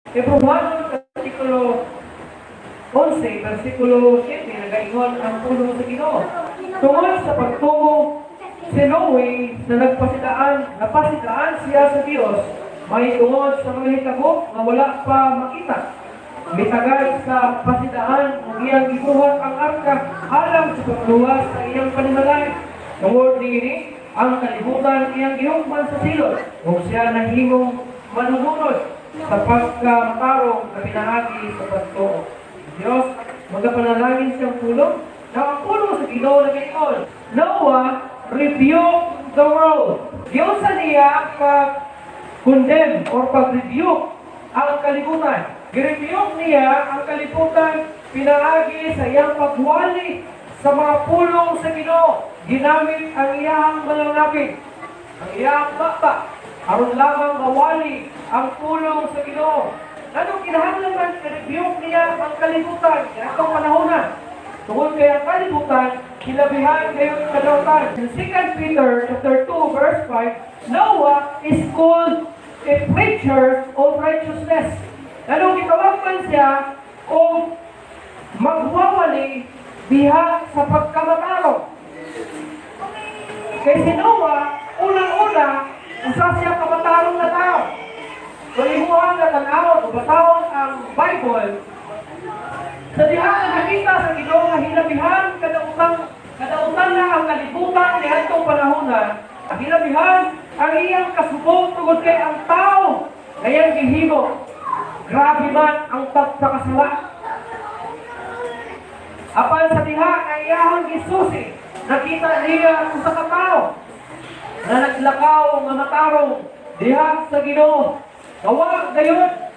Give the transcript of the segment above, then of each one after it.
Romanos Artikulo 11, versikulo 7, nagaingon ang pulong sa Ginoo. Tungod sa pagtungo si Noe na napasitaan siya sa Dios, may tungod sa mga hitabo nga wala pa makita. Mitagad sa pasidaan ng iyang ibuhat ang arka alang sa pagluwas sa iyang panimalay. Tungod niini ang kalibutan iyang gihukman sa silot kung siya nahimong manununod sa pagkamatarong na pinahagi sa pagtuo. Diyos, magapanalangin siyang tulong na ang pulong sa Ginoo na gayon. Noah rebuked the world. Diyos sa niya pag-condemn or pag-rebuke ang kalibutan. Girebuke niya ang kalibutan pinahagi sa iyang pagwali sa mga pulong sa Ginoo. Ginamit ang iyang malalapit, ang iyang bata, aron lamang mawali ang pulong sa Ginoo. Anong kinahanglan i-rebuke niya ang kalibutan sa itong panahon na? Tungkol kaya ang kalibutan, kilabihan ngayon kadautan. In 2 Peter chapter 2, verse 5, Noah is called a preacher of righteousness. Anong gitawagman siya o magwawali diha sa pagkamatarong? Kay si Noah, unang-una, usa siya kamatarong na tao. Kalimuhan na tanawon o batawon ang Bible, sa diha nakita sa Ginoo nga hilabihan kadautan na ang kalibutan ni adtong panahon na hilabihan ang iyang kasubong tungod kay ang tao ngayang gihimo. Grabe man ang pagkakasala. Apan sa diha ay iyang gisusi, nakita niya usa ka tao na naglakaw nga matarong diha sa Ginoo. Wala gayon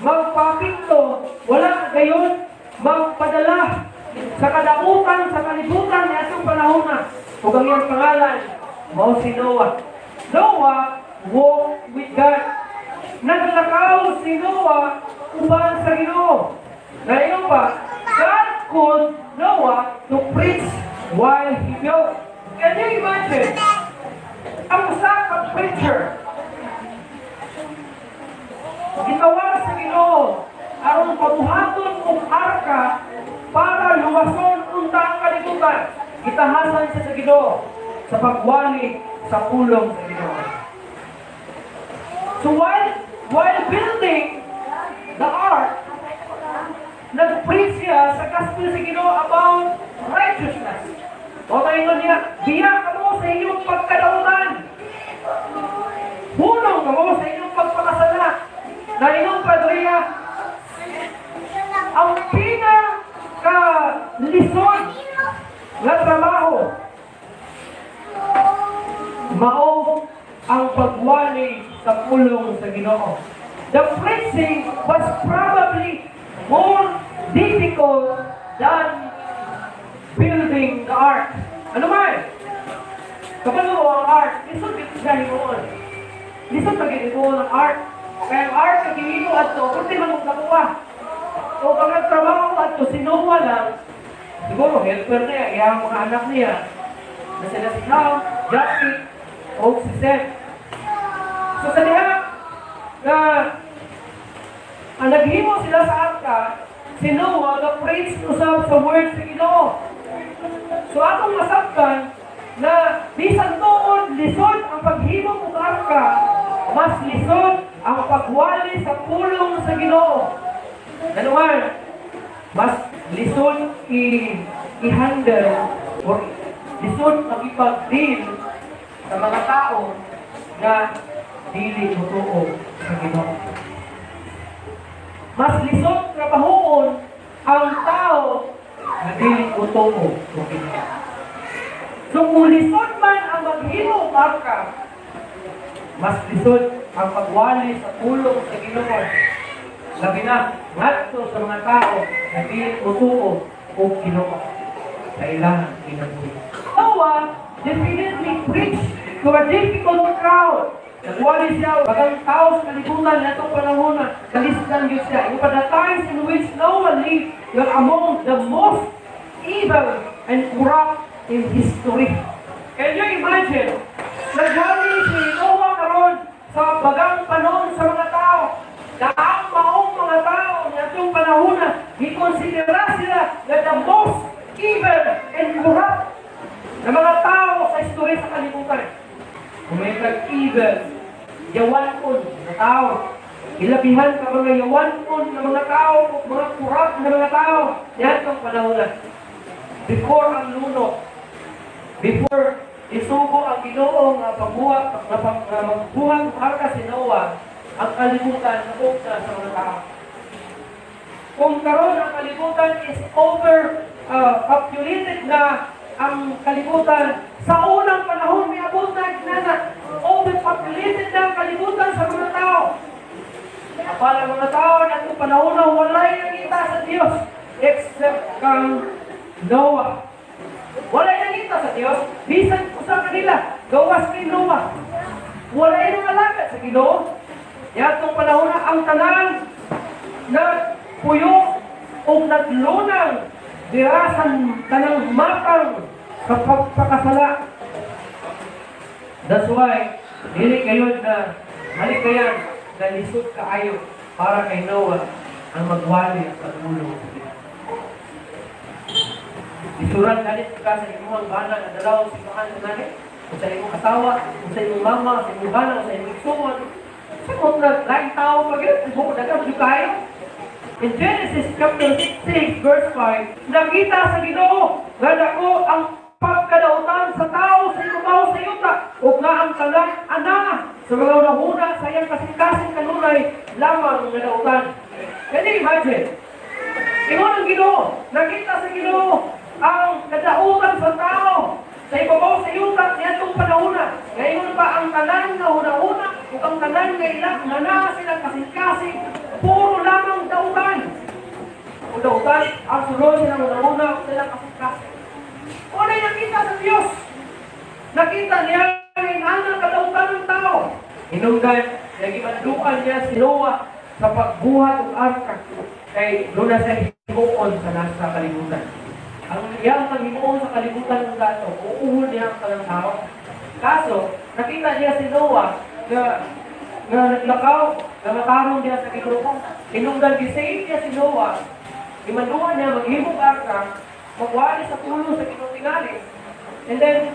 magpapinto, wala gayon magpadala sa kadautan, sa kalibutan ni atong panahon na. Ug ang iyang pangalan mao si Noah. Noah walked with God. Naglakaw si Noah uban sa Ginoo. Ngayon pa, God called Noah to preach while he built. Can you imagine? Ang usa ka preacher gitawag sa Ginoo aron pabuhaton og arka para luwason unta ang kalibutan. Gitahasan siya sa Ginoo sa pagwali sa pulong sa Ginoo. So while building the ark, nag-preach siya sa gospel sa Ginoo about righteousness. O tayo niya, biyak mo sa inyong pagkadautan. Hunong mo sa inyong pagpakasala. Na inyong padriya, ang pinaka-lison na trabaho, mao ang pagwali sa pulong sa Ginoo. The preaching was probably more difficult than building the ark. Ano man? Kapag mo ang ark, lisod siya himoon. Lisod pag-himoon ang ark. Kaya ang ark, nagihimo at to, kunti man mong nakuha. O pag nagtrabaho at to, si Noah lang, siguro, helper niya, iyang mga anak niya, na sila si Ham, Jackie, o si Seth. So sa diha, na ang naghimo sila sa arka, si Noah na-preach usab sa word sa Ginoo. So atong masabtan na bisan tuod lisod ang paghimo ng arka, mas lisod ang pagwali sa pulong sa Ginoo. Ano man, mas lisod i-handle or lisod makipag-deal sa mga tao na dili mutuo sa Ginoo. Mas lisod trabahoon ang tao na dili mutuo sa Ginoo. So kung lisod man ang maghimo marka, mas lisod ang pagwali sa pulong sa Ginoo. Labi na, ngadto sa mga tao na dili mutuo o Ginoo sa ilang kinabuhi. Noah definitely preached to a difficult crowd. Nagwali siya, bagang tao sa kalibutan na itong panahon na kalisdan yun siya. Yung the times in which Noah lived were among the most evil and corrupt in history. Can you imagine? Nagwali si Noah karon sa bagang panahon sa mga tao na ang maong Konsidera sila na the most evil and corrupt na mga tao sa istorya sa kalibutan. Kung may evil, yawanon na tao. Ilabihan ka mga yawanon na mga tao, mga corrupt na mga tao. Yan ang panahon na. Before ang luno, before isugo ang Ginoo nga magbuhang arka si Noah, ang kalibutan napunta sa mga tao. Kung karon ang kalibutan is populated na ang kalibutan, sa unang panahon may abot na overpopulated na ang kalibutan sa mga tao. Apala mga tao na itong panahon na walay nakita sa Diyos except kang Noah. Walay nakita sa Diyos, bisan ko sa kanila, gawas kay Noah. Walay nang alagad sa Ginoo. Yan itong panahon na ang tanan na puyo o naglunang dirasan tanang matang sa pagpakasala. That's why, dili kayo na malikayan na lisod kaayo para kay Noah ang magwali sa ulo. Isuran galit ka sa imong bana na dalaw si Mahan na nani, sa imong asawa, sa imong mama, sa imong bana, sa imong igsuon. Sa kung laing tao pag-ibig, kung dagang kayo. In Genesis chapter 6, verse 5, nakita sa Ginoo nga dako ang pagkadautan sa tao sa ibabaw sa yuta ug nga ang tanan ana sa mga unahuna sa iyang kasing-kasing kanunay lamang nga dautan. Can you imagine? Ingon ang Ginoo, nakita sa Ginoo ang kadautan sa tao sa ibabaw sa yuta nitong panahona. Ngayon pa ang tanan nga una-una ug ang tanan nga ilang nga naa silang kasing-kasing puro lamang dautan. Ang dautan, ang sunod silang una-una ug silang kasing-kasing. Una nakita sa Diyos. Nakita niya ang inanang kadautan ng tao. Hinunggan, nagimandukan niya si Noah sa pagbuhat ng arka kay doon na siya himuon sa nasa kalibutan. Ang iyang paghimuon sa kalibutan ng gato, uuhon niya ang talang tao. Kaso, nakita niya si Noah na naglakaw, na matarong niya sa Ginoo. Hinunggan, gisave niya si Noah. Imandukan niya, maghimong arka, magwali sa pulo sa Ginoo tingali. And then,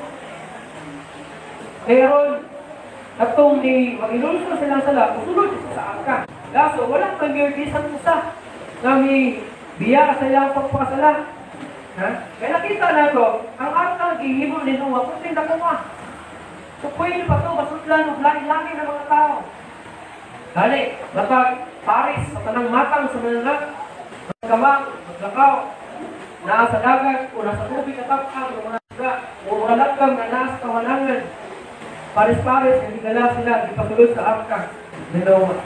mayroon, natong ni mag-inulso silang sala, usulod sa arka. Kaso, walang pag-irdisan usa na may biya sa ilang pagpakasala. Kaya nakita na ito, ang arka gihimo ni Noah, kung tindakuha. So, pwede pa ito, masudlan o lagi-lagi ng mga tao. Dali, matag Paris, sa tanang matang sa mananag, magkamang, maglakaw, nasa dagat, o nasa tubig na tapang, o mga suga, o mga lagkang na nasa kawalangan. Paris-paris, hindi gala sila, ipasulod sa arka ni Noah.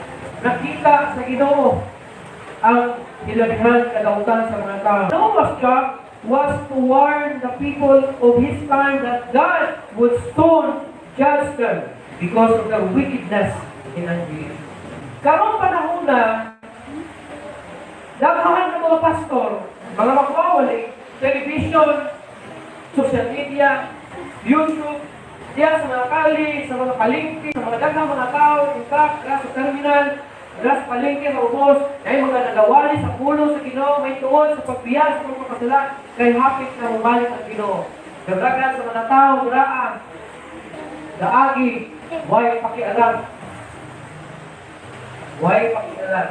Nakita sa Ginoo ang hilabihan kadautan sa mga tao. Noah's job was to warn the people of his time that God would soon judge them because of their wickedness in unbelief. Karong panahon na, daghan ng mga pastor, mga magpawali, television, social media, YouTube, diya sa mga kali, sa mga palengke, sa mga daghang mga tao, impact, sa terminal, sa palengke, sa ubos, ay mga nagawali sa pulo sa Ginoo, may tuon sa pagbiya sa mga kasala, kay hapit na bumalik ang Ginoo. Dagdagan sa mga tao, duraan, daagi, way pakialam. Way pakialam.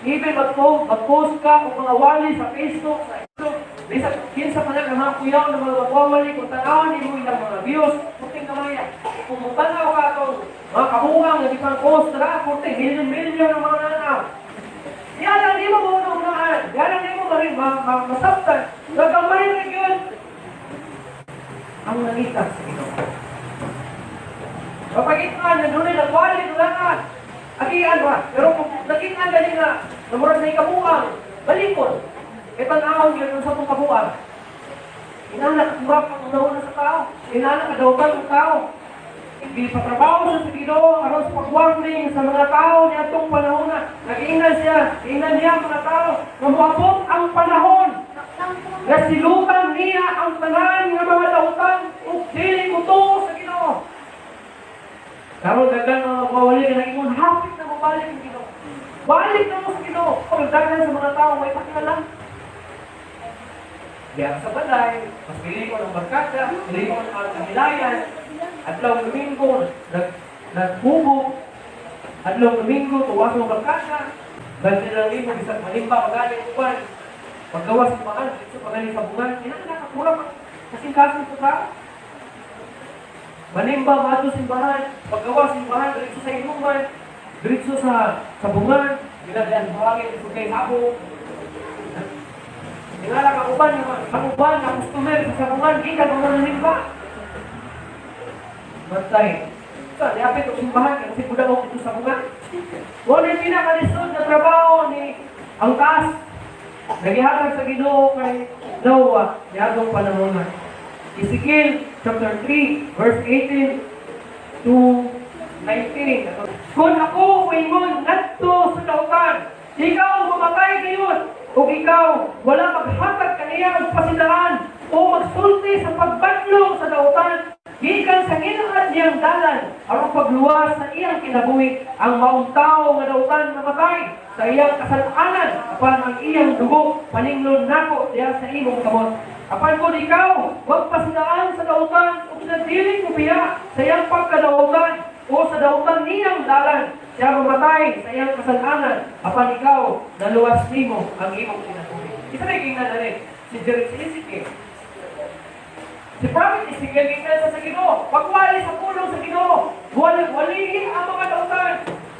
Even mag-post ka o mga wali sa Facebook, sa YouTube, bisa kinsa pa na mga kuyaw na mga magwawali, kung tanawan ni mo ilang mga views, puting kamaya. Kung magtanaw ka itong mga kamungang na isang post na, puting milyon-milyon ng mga nanaw. Yan ang di mo maunang-unaan. Yan ang di mo masabtan. Nagamay na yun. Ang nalitas sa Ginoo. Papagitan na doon ay nagwali, nulangan. Akian ba? Pero kung nakitaan ka nila, namurad na ikabuang, balikon. Tanaw yun sa itong kabuang. Inanak, kurap ang nauna sa tao. Inanak, kadautan ng tao. Hindi pa trabaho sa Ginoo, aron sa pag-warning sa mga tao niya itong panahon na. Nag-iingnan siya, iingnan niya ang mga tao. Mamuabot ang panahon. Nasilutan niya ang tanan ng mga dautan o dili ko to sa Ginoo. Karon dagan mga magwawali na ingon, hapit na mabalik ang Ginoo. Balik na mo sa Ginoo. Pagdagan sa mga tao, may pakialam. Diyan sa balay, mas pili ko ng barkada, pili ko ng kahilayan, at lang Domingo, naghubog, at lang Domingo, tuwas ng barkada, dahil lang Domingo, isang malimba, magaling upan, paggawas ng mahal, dito pagaling sa bungan, kinakapura kasing kaso sa tao. Malimba, mato simbahan, paggawas simbahan, dito sa inuman, dito sa bungan, ginadaan buhangin, dito kay habo. Tingala ang uban, ang customer sa sabungan, di ka mamunin ba? Matay. So, niapit o simbahan, kasi budak ako ito sabungan. Wala yung pinakalisod na trabaho ni ang taas. Nagihatag sa Ginoo kay Noah, niadong panahonan. Ezekiel chapter 3, verse 18 to 19. Kung ako moingon ngadto sa dautan, ikaw mamatay ngayon. Kung ikaw, wala maghatag kaniya ang pasidaan o magsulti sa pagbadlong sa dautan, gikan sa ginaan niyang dalan, aron pagluwas sa iyang kinabuhi, ang maong tao nga dautan namatay sa iyang kasalanan, apan ang iyang dugo, paninglon nako diya sa imong kamot. Apan kung ikaw, wag pasidaan sa dautan, o pinadiling mo biya sa iyang pagkadautan, o sa dautan niyang dalan, siya mamatay sa iyang kasalanan, apan ikaw, naluwas nimo ang imong kinabuhi. Isa may kingnan na rin, si Ezekiel. Si Prophet Ezekiel, kingnan sa Ginoo, pagwali sa pulong sa Ginoo, walihin ang mga dautan.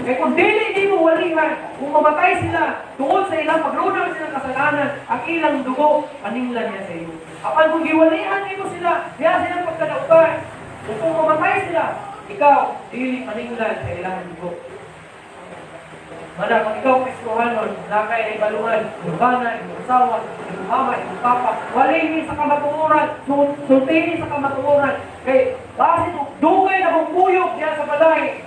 Kaya kung di mo walihan, kung mamatay sila, tungkol sa ilang paglunang silang kasalanan, ang ilang dugo, paninglan niya sa iyo. Apan kung giwalihan mo sila, diya silang pagkadautan. Kung mamatay sila, ikaw, dili paninglan sa ilang dugo. Mana kung ikaw Kristohanon, nakay ay balungan, yung bana, yung asawa, yung mama, yung papa, walihin sa kamatuoran, sultihin sa kamatuoran. Kay, base dugay na kong puyog diya sa balay.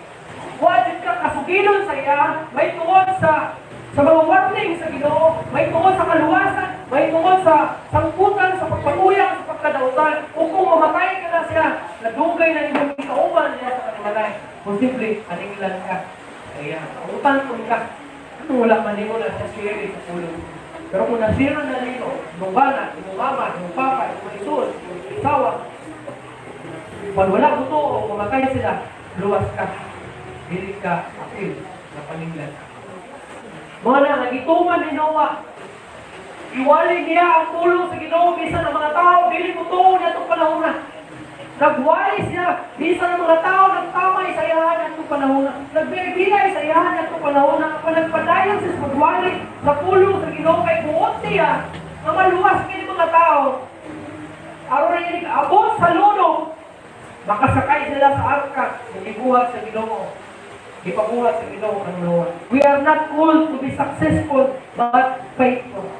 Wajib ka kasugilon sa iya, may tungod sa mga warning sa Ginoo, may tungod sa kaluwasan, may tungod sa sangkutan, sa pagpatuyang, sa pagkadautan. O kung mamatay ka na siya, nadugay na ibang ikauban niya sa kanimalay, posible, paninglan ka. Kaya, utang kung ka, wala man mo na sa siri sa pulo. Pero kung nasira na nito, yung bana, yung mama, yung papa, yung isul, yung isawa, pag wala buto o mamatay sila, luwas ka. Dili ka apil na paninglan. Mga na, nagituman ni Noah. Iwali niya ang pulong sa Ginoo bisan ng mga tao, dili mo tuon na itong panahon na. Nagwali siya, bisan ng mga tao, nagtamay sa iyahan na itong panahon na. Nagbibigay sa iyahan na itong panahon na. Kapag nagpadayon siya sa magwali sa pulong sa Ginoo kay buot siya, na maluwas kini mga tao. Aron na yun, abot sa luno, makasakay sila sa arka, ibuhat sa Ginoo. Ipabuhat sa Ginoo ang Noah. We are not called to be successful, but faithful.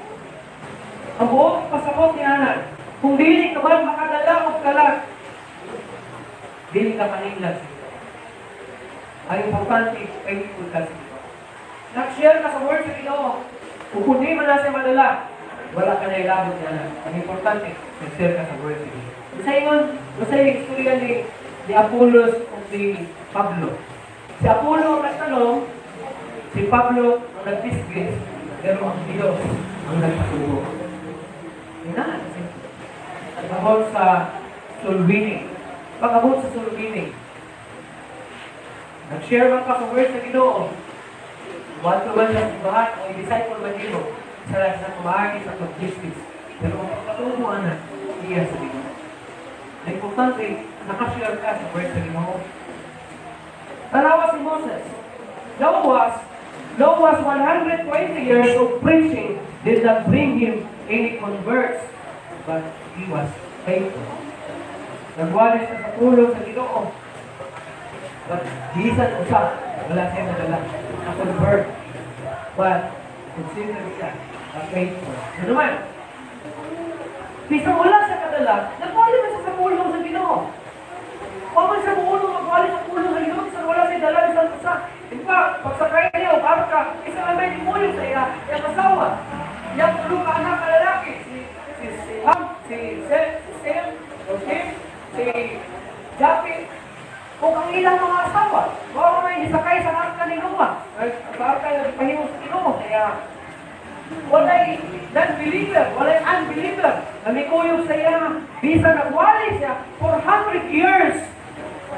Ang buong pasabot ni Anan, kung dili ka man makadala o kalag, dili ka paninglan. Ang importante, faithful ka sa Ginoo. Nag-share ka sa word sa Ginoo. Kung hindi man na siya madala, wala ka na ilabot ni Anan. Ang importante, nag-share ka sa word sa Ginoo. Sa yung istorya ni Apollos o ni Pablo. Si Apollo ang nagtanong, si Pablo ang nagtisgis, pero ang Diyos ang nagpaturo. Hinaan kasi. Pag-abot sa soul winning. Pag-abot sa soul winning. Nag-share man ka sa word sa Ginoo. Want to man sa simbahan o i-disciple man dito sa kumahagi sa pag-justice. Pero ang pagpaturuan na, iya sa Ginoo. Ang importante, nakashare ka sa word sa Ginoo. Tanawa si Moses. Noah's 120 years of preaching did not bring him any converts, but he was faithful. Nagwalis na sa pulong sa Ginoo. But bisan usap, wala siya nadala na convert. But consider siya a faithful. Ano naman? Bisan wala siya kadala, nagwalis na siya sa pulong sa Ginoo. Paman siya buulong, magwalis sa pulong sa Ginoo, bisan wala siya dala, bisan usap. In fact, pagsakay niya o barka, isang amay dimulong sa iya, yung asawa. Yung tulong ka anak na lalaki, si Jackie, kung ang ilang mga asawa, baka may isakay sa arka ni Noah. Sa arka yung pahimos sa Ginoo, kaya walay non-believer, walay unbeliever. Namikuyog sa iya, bisa nagwali siya 400 years.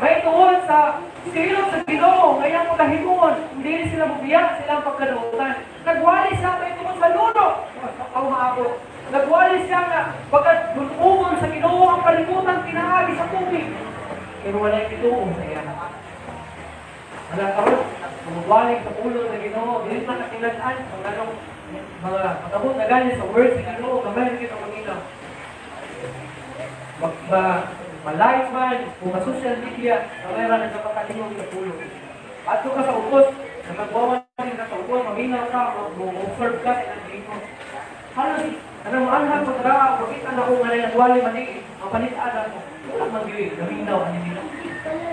May tuon sa silong sa Ginoo, ngayang magahimon, hindi sila mabiyak, silang pagkanutan. Nagwali siya, may tuon sa luno, ang maabot. Nagwali siya na pagkat dunumon sa Ginoo ang kalimutan, pinahagi sa tubig. Pero walay ituong sa iya. Wala karon, magwali sa ulo sa Ginoo, dili na kakilaan, kung anong mga matabot na galing sa word sa Ginoo, kamay kita maginaw. Malive man, kung social media, kamera na napakalimong sa ulo. At kung ka sa ukos, nagbawalan din ka sa ukos, maminaw ka, mag-observe ka sa inang mo. Halos, anong maanhag pagkara, bakit anak ko nga nagwali manig, mapalitaan mo. Wala mag-iwig, naminaw, aninaw.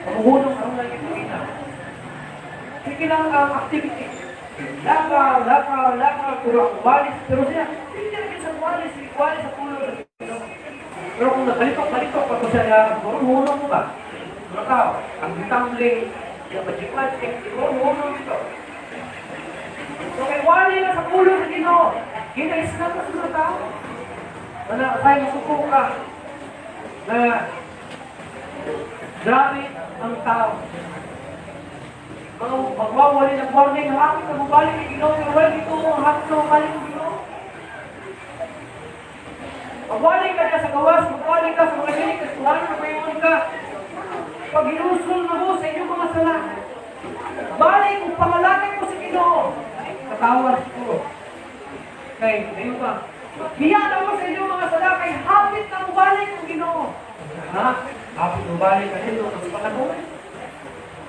Mamuhunong ang lang yung naminaw. Sige lang ang activity. Lakaw, pero walis. Pero siya, hindi rin sa walis sa pulo. Pero kung nagkalitok pa ko siya, hunong mo ba? Lakaw, ang tumbling, yung majipan, hunong ito. So may wali na sa pulo sa Ginoo. Ginais na sa mga tao. Wala, tayo masuko ka. Na, grabe ang tao. Mga magwawali ng warning, hapit na mabalik ng Ginoo, yung wala dito, hapit na mabalik ng Ginoo. Magwali ka na sa gawas, magwali ka sa mga sinig, kasi wala na mayon ka. Pag inusul na mo sa inyong mga sala, balik kung pangalagay mo sa Ginoo. Katawas ko. Okay, ayun pa. Hiya na mo sa inyong mga sala, kay hapit na mabalik ng Ginoo. Ha? Hapit na mabalik ka nito, kasi pangagoy.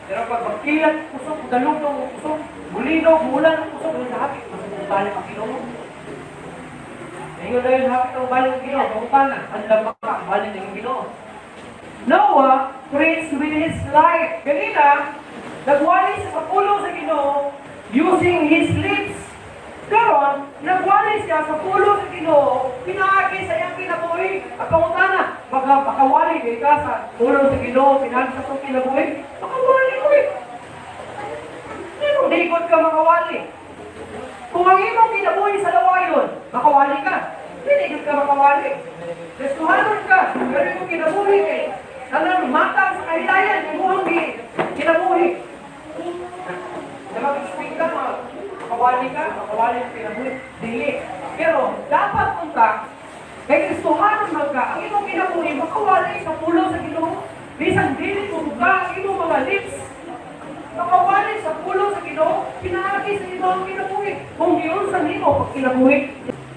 Pero pag magkilat, kusog, dalugtong, kusog, bulino, bulan, kusog, yung hapit, mas balik ang Ginoo. Ngayon na yun, hapit ang balik ang Ginoo, pagkana, ang lamang ka, ang balik ng Ginoo. Noah prays with his life. Ganina, nagwali sa pulo sa Ginoo using his lips. Karon, nagwali siya sa pulo sa Ginoo, pinaagi sa iyang kinabuhi. At pangutana, makawali kay ka sa pulo sa Ginoo, pinaagi sa itong kinabuhi, makawali ko eh. Likod ka makawali. Kung ang imong kinabuhi sa lawayon, makawali ka. Hindi ka makawali. Restuhanon ka, pero yung kinabuhi kay, alam, matang sa kahilayan, yung kinabuhi. Mag-explain ka, makawali ang kinabuhi. Dili. Pero, dapat punta, kay Kristohanon ka, ang imong kinabuhi, makawali sa pulo sa Ginoo. Bisan dili mo ka, ang imong mga lips, makawali sa pulo sa Ginoo, pinahagi sa Ginoo ang kinabuhi. Kung yun sa nimo, pag kinabuhi.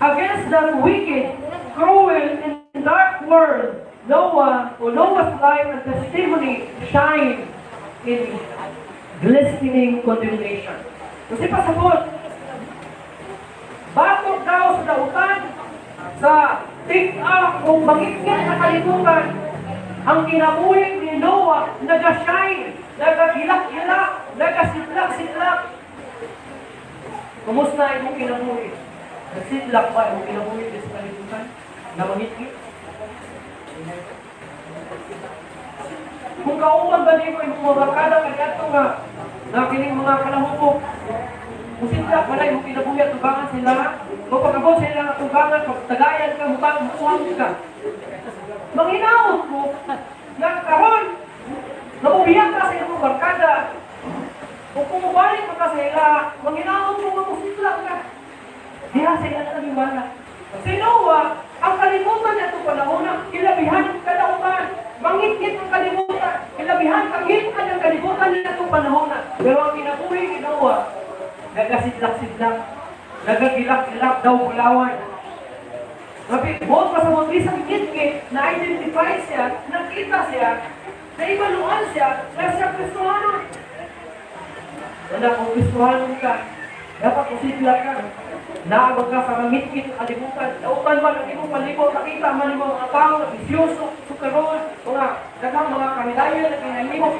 Against that wicked, cruel, and dark world, Noah's life and testimony shine in glistening condemnation. Kasi pasabot, batok daw sa dautan, sa tig-up o bangit-ngit na kalimutan, ang kinabuhi ni Noah, nag-shine, nag-hilak-hilak, nag-sitlak-sitlak. Kumusta yung kinabuhi? Nagsitlak ba yung kinabuhi sa kalimutan? Na bangit-ngit? Kung kauman ba niyo yung mga barkada kanyato nga na kining mga kalahubog, kung sila wala yung kinabuhi at tubangan sila, kung pagkabot sila nga tubangan, pag tagayan ka, mukhang ka. Manginawag ko, na karon, naubiyak ka sa iyong barkada, kung pumabalik ka sa ila, manginawag mo nga musitla ka. Diha sa ila na nabimala. Si Noah, ang kalimutan niya itong panahon, kilabihan ang kalauman, mangit-ngit ang kalimutan, kilabihan, kagit-an ang kalimutan niya itong panahon. Pero ang kinabuhi ni Noah, nagasidlak-sidlak, nagagilak-gilak daw bulawan. Buot pa sa mga isang git-git, na-identify siya, nakita siya, naibaluan siya, na siya Kristohanon. Wala kung Kristohanon ka, dapat kusidlak ka. Naabag ka sa ngit-ngit na kalimutan. Nautan man, hindi mo palibot, nakita man yung mga tao na bisyoso, sukaron, mga kamilayan na pinahimok.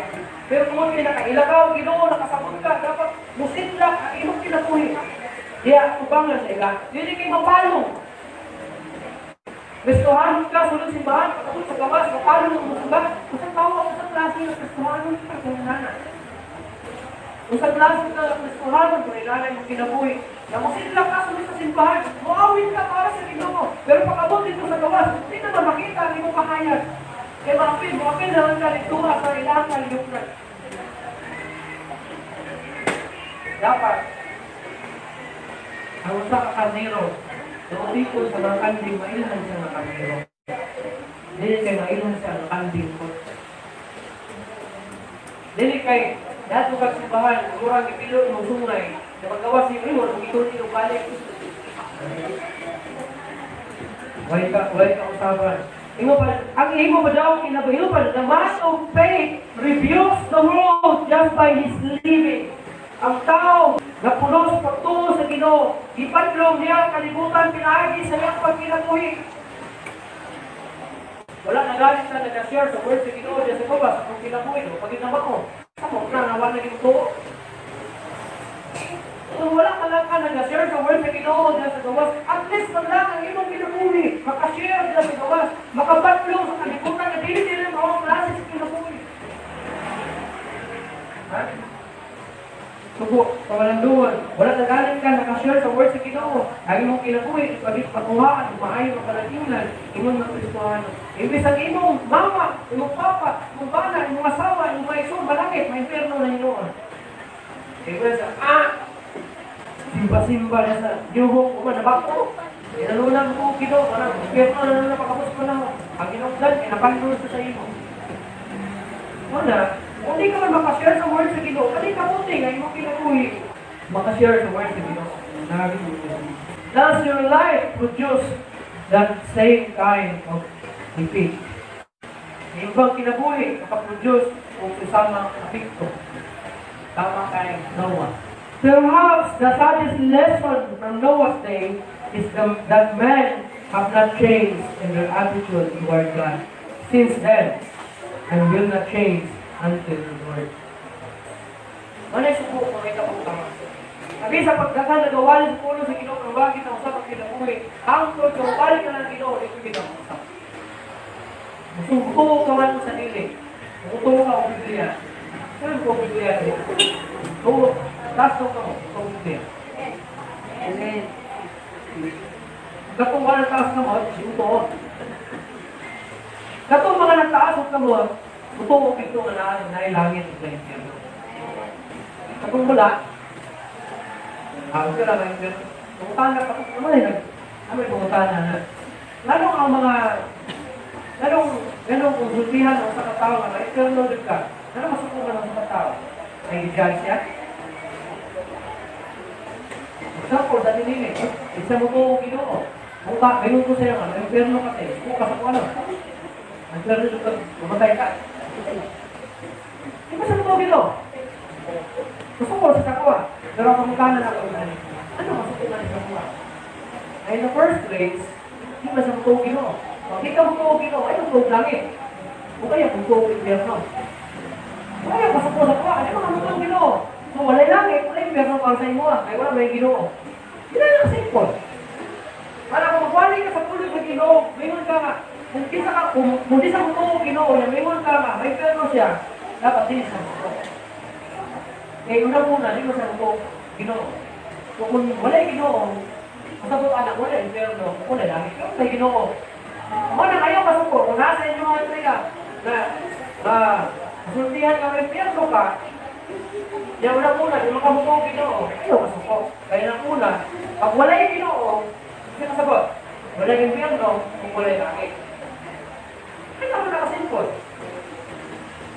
Pero kung hindi nakailagaw, Ginoo, nakasabot ka, dapat musidlak ang imong kinabuhi. Diya, tubangan sa ila. Hindi kayo mapalong. Kristohanon ka, sulong simbahan, kapag sa gawas, mapalong ang musugat. Kung tawa ko sa klase ng Kristohanon ka, kung nanay. Kung sa klase ka ng Kristohanon, kung inanay mo kinabuhi. Namusidlak ka, sulong sa simbahan. mo kahayag. Kaya mapil naman ka rin sa ilang kalimutan. Dapat, ang usa ka karnero, doon ko sa mga kanding, mailan siya ng karnero. Dili kay mailan siya ng kanding ko. Dili kay, dato ka simbahan, kurang ipilot ng sungay, na magawas yung imo, nung ituloy ng balik. Why ka usapan. Ang imo pa daw, kinabayo pa, the man of faith rebukes the world just by his living. Ang tao, na puno sa pagtungo sa Ginoo, ipadlong niya ang kalibutan, pinaagi sa iyang pagkinabuhi. Wala na galit na nag-share sa word sa Ginoo diyan sa baba sa pagkinabuhi. Pag inabak mo, ako na nawan na ginto. Kung wala ka lang ka nag-share sa word sa Ginoo diyan sa gawas, at least man lang ang imong kinabuhi, makashare diyan sa gawas, makapadlong sa kalibutan na dili mawang klase sa kinabuhi. Ha? Subo, kawalanduan. Wala na galing ka, nakashare sa word sa Ginoo. Ang imong kinabuhi, pagkuhaan, maayon ang kalatinan, imong nakristuhan. Ibig ang imong mama, imong papa, imong bana, imong asawa, imong maison, malangit, may inferno na hinoon. Ibig sa, simba-simba na sa yuhong umanabako. Inalunan ko Ginoo, parang inferno na napakapos ko na. Ang ginugdan, inapanlunan sa imo. Una, kung di ka man makashare sa word sa Ginoo, kali ka puti nga imong kinabuhi. Makashare sa word sa Ginoo. Does your life produce that same kind of defeat? Ibang kinabuhi, makaproduce kung susama ang apikto. Tama kay Noah. Perhaps the saddest lesson from Noah's day is that men have not changed in their attitude toward God since then and will not change until the Lord. Manay suko kung may tapong tama. Sabi sa pagdagan na gawalin sa puno sa Ginoo ng bagit ang usap ang kinabuhi, ang tol kung balik ka ng Ginoo, ito ginag-usap. Musuko ka man sa nili. Musuko ka o Biblia. Saan ko Biblia? Oo, tasto ka mo sa Biblia. Amen. Katong mga nagtaas ka mo, sinutoon. Katong mga nagtaas ka mo, totoo ito nga nailangin sa impyerno. Katong mula, ako lang ang impyerno. Pungutana ka po naman eh. Ano yung pungutana na? Lalong ang mga, ganong konsultihan ng sa katao na impyerno din ka. Ano masukunan ng sa katao? Ay judge siya? Example, dati nini, isa mo po Ginoo. Ngayon ko sa'yo nga, impyerno ka tayo. Bukas ako ano? Impyerno ka, umatay ka. Di ba sa mga Ginoo? Masukol sa sakwa. Pero ang pamukhanan ako na ano masukulan sa sakwa? Ay, in the first place, di ba sa mga Ginoo? Kung di ka mga Ginoo, ay mga langit. O kaya kung mga impyerno. Kaya masukol sa sakwa, ay mga mga Ginoo. So, walay langit, walay impyerno para sa imo. Ay, wala may Ginoo. Hindi lang simple. Para kung magwali ka sa pulo sa Ginoo, mayroon ka nga. Kung di sa mga Ginoo, mayroon ka nga, may impyerno siya. Dapat din sa mga. Eh, una-una, di mo sa mga Ginoo. So, kung walay Ginoo, masabot anak, wala impyerno, wala langit. Kung may Ginoo. Muna kayo masuko, kung nasa inyo mga triga, na masultihan ka may impyerno ka, kaya una-una, di makamuko Ginoo, ayaw masuko. Kaya na-una, pag walay Ginoo, kasi kasabot, walay impyerno, kung walay langit. Kaya naman nakasimple.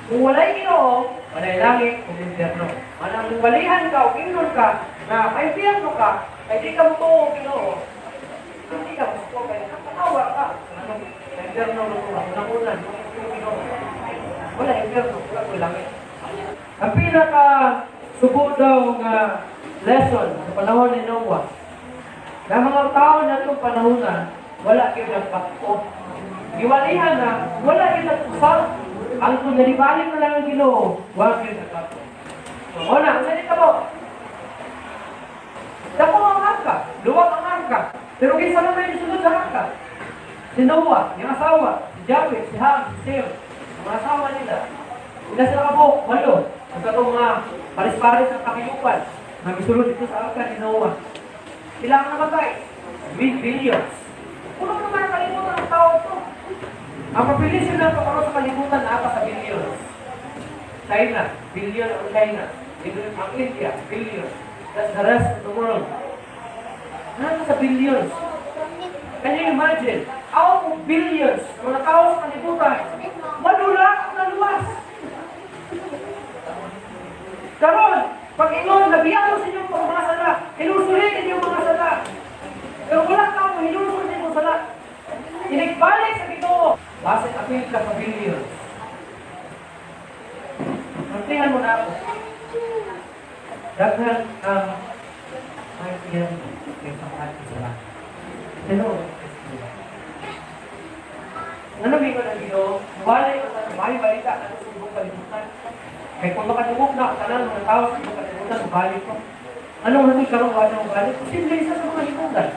Kung walay Ginoo, walay langit, kung impyerno. Manang kung walihan ka o kinon ka, na may impyerno ka, ay di ka mutuo Ginoo. Hindi ka masuko, kaya nakatawa ka. May impyerno, unang-unan, Ginoo. Wala impyerno, wala langit. Ang pinaka-subo daw nga lesson sa panahon ni Noah, na mga tao na itong panahon na, wala kayo nagpakto. Iwalihan na, wala kayo nagpusal. Ang kung nalibalik na lang ang Ginoo, wala kayo nagpakto. O na, saan ka mo? Dako ang angka, luwag ang angka. Pero kaysa naman yung sunod sa angka. Si Noah, yung asawa, si Japhet, si Ham, si Sem, ang mga asawa nila. Ila sila ka po, malo. Ang katong mga paris-paris ang kakayupan na misulod dito sa angka ni Noah. Sila ang namatay. Billions. Puno naman ang kalimutan ng tao ito. Ang population ng pamaro sa kalibutan na ata sa billions. China, billion ang China. Ang India, billion. That's the rest of the world. Nasa sa billions. Can you imagine? Out of billions, mga tao sa kalibutan, madula ang naluwas. Karon, pag ingon, nabiyado sa inyong mga sala, hinusulin inyong mga sala. Pero wala ka mo, hinusul inyong sala. Inigbalik sa Ginoo. Base apil ka sa billions. Nantihan mo na ako. Daghan ang may tiyan yung pangkat sila. Sino? Ano ba yung Ginoo? Walay ko sa may balita na sa ibang kalimutan. Kaya kung makatungok na ang tanan mga tao sa ibang kalimutan, mabalik ko. Anong natin karong wala ng balik? Simple isa sa mga limutan.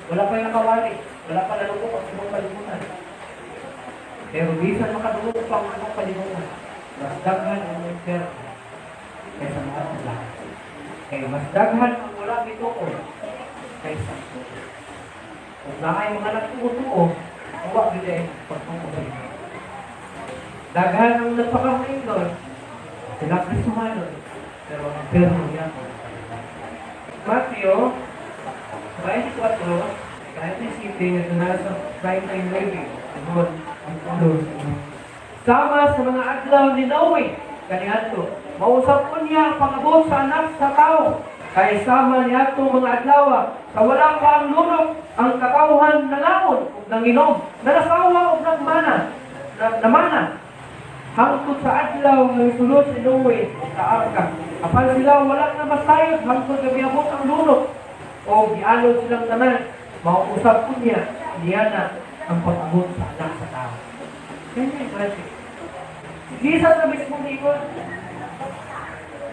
Wala pa yung nakawali. Wala pa nalungkok ang ibang kalimutan. Pero bisan makatungok pa ang ibang kalimutan. Mas daghan ang may pera kaysa mga wala. Kaya mas daghan ang wala dito ko kaysa ito. Kung naay mga nagtuo-tuo, huwag nila yung pagpapagay. Daghan ang nagpakamain doon, sila Kristumanon, pero ang perno niya po. Matthew 24, kahit na isipin ito na sa prime time living, doon ang tulos. Sama sa mga adlaw ni Noe, kaniadto, mausap ko niya ang pangabot sa anak sa tao. Kaya sama niya itong mga adlaw, sa walang panglunok ang katauhan na lamon o nanginom, nanasawa o nagmana, namana. Hangtod sa adlaw ng sulod si Noe sa arka. Kapag sila walang namasayod, hangtod na biabot ang lunok o gialod silang tanan, mausap ko niya na ang pag-abot sa anak sa tao. Kanya yung klase. Jesus na mismong ikon.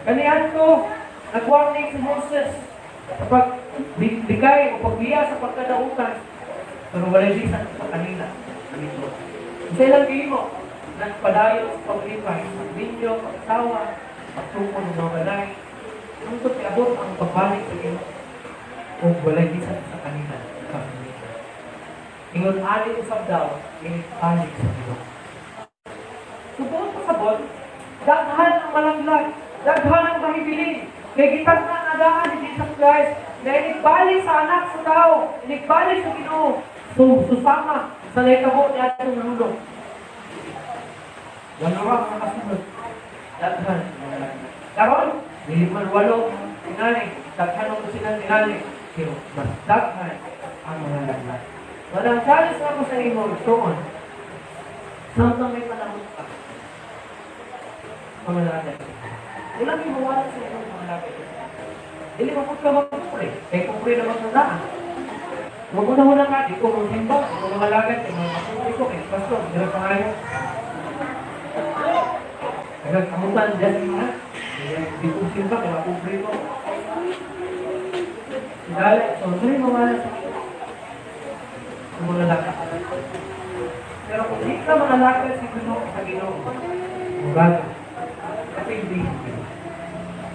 Kanihan ko, nag-warning si Moses sa pagbigay o pagbiya sa pagkadautan. Pero wala lisan sa kanila. Sa ilang mo, nagpadayo sa paglipay, pag-video, pag-sawa, pag-tuko ng mga balay. Ang abot ang pagbalik sa iyo o wala lisan sa kanila. Ingon ali usab daw, balik sa iyo. Subot pasabot, daghan ang malanglag, daghan ang mahibiling. Kaya gitag na nagaan ni Jesus Christ na inigbalik sa anak sa tao, inigbalik sa Ginoo. Susama sa naitabo niya itong nulong. Wala ka makasunod. Daghan ang malanglag. Karon, niliman walo, tinali, daghan ang silang tinali. Pero mas daghan ang malanglag. Walang challenge ako sa imo, tuon. Samtang may panahon ka. Pamalagay. Ilang imuwala sa iyong pamalagay. Dili mapot ka magpupre. Kaya pupre naman sa daan. Huwag mo na muna ka. Di ko mong simba. Di ko mamalagay. Kaya mga mapupre ko. Kaya pastor. Dila pa ngayon. Kaya kamutan dyan mga. Di ko simba. Kaya mapupre ko. Dali. So, dili mawala sa mga lakad. Pero kung hindi ka mga lakad sa Ginoo, mugaga.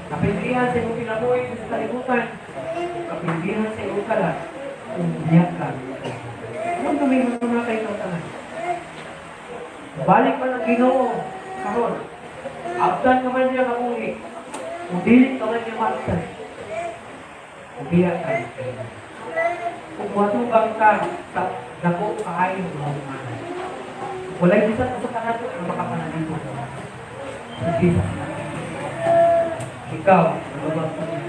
Kapindihan sa iyong pinamuhay sa kalibutan. Kapindihan sa iyong kalat. Umiyak ka. Anong gawin mo na kayo ng tanan? Balik pa ng Ginoo. Karon. Abdan ka man niya kamuhi. Kung dilit ka man niya maabdan. Umiyak ka. Kung matubang ka sa dako kaayon ng mga umanan. Wala'y bisa sa kanato ang makapanalito. Sa Jesus na. Ikaw, nagabang ko niya.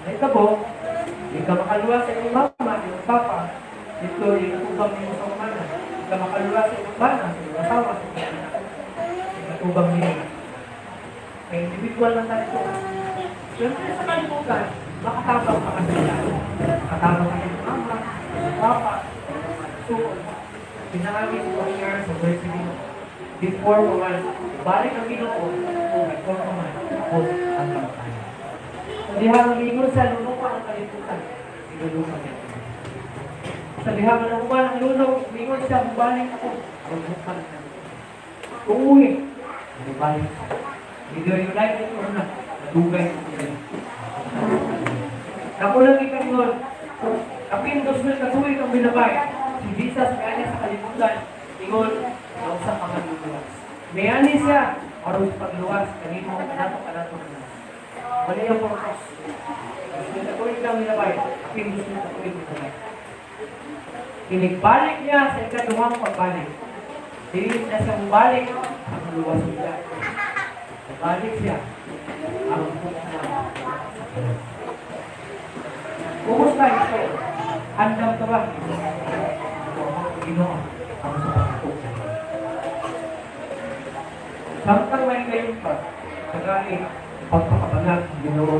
Ay tabo, hindi ka makaluwa sa iyong mama, iyong papa. Ito yung natubang niyo sa umanan. Hindi ka makaluwa sa iyong bana, sa iyong asawa, sa iyong anak. Yung natubang niyo. Kaya individual lang tayo. Siyempre sa kalimutan, makatabang ka kanila. Makatabang ka ng mama, ng papa, suon. Pinangangin ko niya sa verse nito. Before mo man, balik ang Ginoo, before mo man, abot ang kamatayan. Sa dihang mingon sa lulupa ang kalibutan, ilulupa niya. Sa dihang nakuha ng lulong, mingon siya, balik ako, lulupa niya. Uuwi, balik. Video yung life ito na, nadugay ko siya. Nakulang ikan yun, kapin 2,000 katuwid ang binabay. si Jesus kaya sa kalimutan, ingon, ang sa pangluwas. Mayani siya, aron sa pagluwas, kanino, kanato na. Wala yung purpose. Gusto na tuwing lang nilabay, aking gusto na tuwing nilabay. Inigbalik niya sa ikaduhang pagbalik. Hindi na siya bumalik, ang luwas niya. Balik siya, ang puso. Kumusta ito? Handang ka ba? Ginoo, ang sa pagpupo. Samtang may ngayon pa, kagaling, pagpakabanag, Ginoo,